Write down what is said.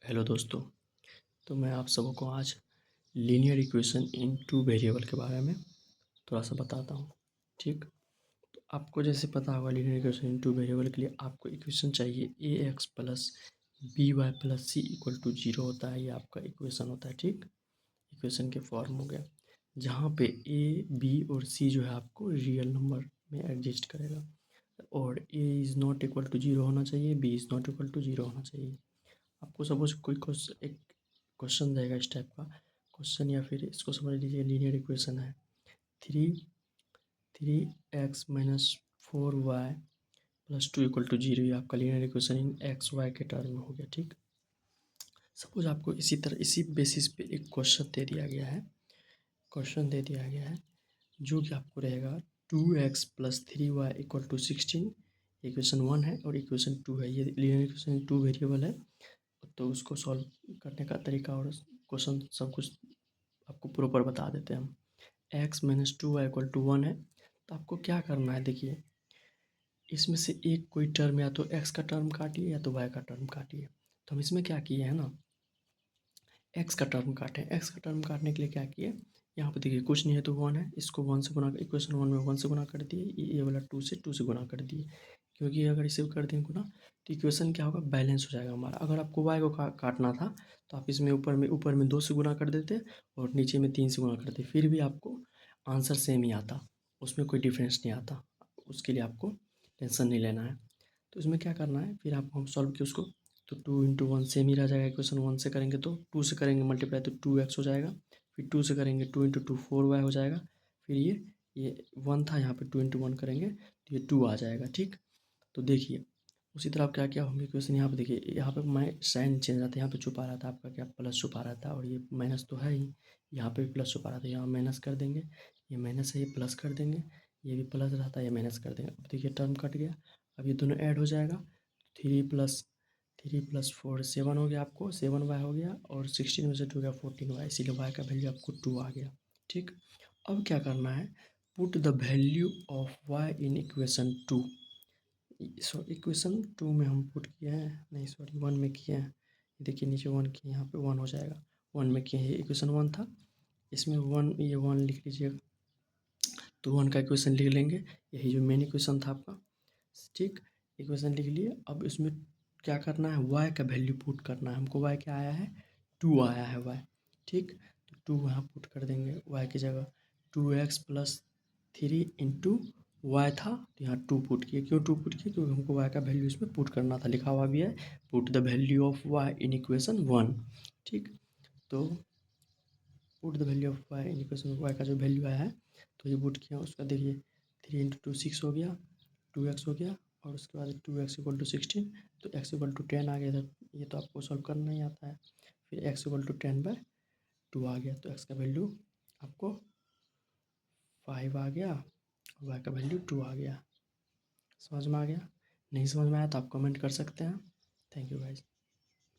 Hello दोस्तों। तो मैं आप सबों को आज linear equation in two variable के बारे में थोड़ा सा बताता हूँ। ठीक, तो आपको जैसे पता होगा linear equation in two variable के लिए आपको इक्वेशन चाहिए A X plus B Y plus C equal to zero होता है। ये आपका इक्वेशन होता है। ठीक, इक्वेशन के फॉर्म हो गया जहाँ पे ए बी और सी जो है आपको रियल नंबर में एग्जिस्ट करेगा और a is not equal to zero होना चाहिए, b is not equal to zero होना चाहिए। आपको सपोज कोई क्वेश्चन एक क्वेश्चन देगा इस टाइप का क्वेश्चन, या फिर इसको समझ लीजिए लीनियर इक्वेशन है three three x minus four y plus two equal to zero. ये आपका linear equation in x y के टर्म में हो गया। ठीक, सपोज आपको इसी तरह इसी बेसिस पे एक क्वेश्चन दे दिया गया है, जो कि आपको रहेगा two x plus three y equal to sixteen. Equation one है और इक्वेशन टू है। ये लीनियर इक्वेशन टू वेरिएबल है, तो उसको सॉल्व करने का तरीका और क्वेश्चन सब कुछ आपको प्रॉपर बता देते हैं हम। X minus two y equal to one है, तो आपको क्या करना है, देखिए इसमें से एक कोई टर्म या तो एक्स का टर्म काटिए या तो वाई का टर्म काटिए। तो हम इसमें क्या किए हैं ना, एक्स का टर्म काटें। एक्स का टर्म काटने के लिए क्या किए, यहाँ पे देखिए कुछ नहीं है तो वन है, इसको वन से गुना, इक्वेशन वन में वन से गुना कर दिए, ये वाला टू से गुना कर दिए। क्योंकि अगर इसे कर दें गुना तो इक्वेशन क्या होगा, बैलेंस हो जाएगा हमारा। अगर आपको वाई को काटना था तो आप इसमें ऊपर में दो से गुना कर देते और नीचे में तीन से गुना करते, फिर भी आपको आंसर सेम ही आता, उसमें कोई डिफरेंस नहीं आता। उसके लिए आपको टेंशन नहीं लेना है। तो इसमें क्या करना है, फिर आपको हम सॉल्व किए उसको, तो टू इंटू वन सेम ही रह जाएगा। इक्वेशन वन से करेंगे तो टू से करेंगे मल्टीप्लाई तो टू एक्स हो जाएगा, फिर टू से करेंगे two into two four y हो जाएगा, फिर ये वन था, यहाँ पे टू इंटू वन करेंगे तो ये टू आ जाएगा। ठीक, तो देखिए उसी तरह आप क्या क्या होंगे इक्वेशन, यहाँ पे देखिए यहाँ पे मैं साइन चेंज रहता है, यहाँ पे छुपा रहा था आपका क्या प्लस छुपा रहा था, और ये माइनस तो है ही, यहाँ पे भी प्लस छुपा रहा था, यहाँ माइनस कर देंगे, ये माइनस है ये प्लस कर देंगे, ये भी प्लस रहता है ये माइनस कर देंगे। अब देखिए टर्म कट गया, अब ये दोनों ऐड हो जाएगा, थ्री प्लस फोर सेवन हो गया, आपको सेवन वाई हो गया, और सिक्सटीन में से टू गया फोर्टीन वाई, इसीलिए वाई का वैल्यू आपको टू आ गया। ठीक, अब क्या करना है, put the value of y in equation two. So equation two में हम पुट किए हैं, नहीं सॉरी वन में किए हैं, देखिए नीचे वन किए, यहाँ पे वन हो जाएगा, वन में किए हैं। ये इक्वेशन वन था, इसमें वन, ये वन लिख लीजिएगा, तो वन का इक्वेशन लिख लेंगे, यही जो मेन इक्वेशन था आपका। ठीक, इक्वेशन लिख लिए। अब इसमें क्या करना है, वाई का वैल्यू पुट करना है हमको। वाई क्या आया है, टू आया है वाई। ठीक, तो टू वहाँ पुट कर देंगे वाई की जगह, two x plus three into y था, तो यहाँ टू पुट किए। क्यों टू पुट किए, क्योंकि हमको वाई का वैल्यू इसमें पुट करना था, लिखा हुआ भी है put the value of y in equation one. ठीक, तो put the value of y in equation y का जो वैल्यू आया है तो ये पुट किया, उसका देखिए थ्री इंटू टू सिक्स हो गया, टू एक्स हो गया, और उसके बाद two x equal to sixteen, तो एक्स इक्वल टू टेन आ गया था। ये तो आपको सॉल्व करना ही आता है। फिर X equal to ten by two आ गया, तो एक्स का वैल्यू आपको फाइव आ गया, वाई का वैल्यू टू आ गया। समझ में आ गया? नहीं समझ में आया तो आप कमेंट कर सकते हैं। Thank you guys.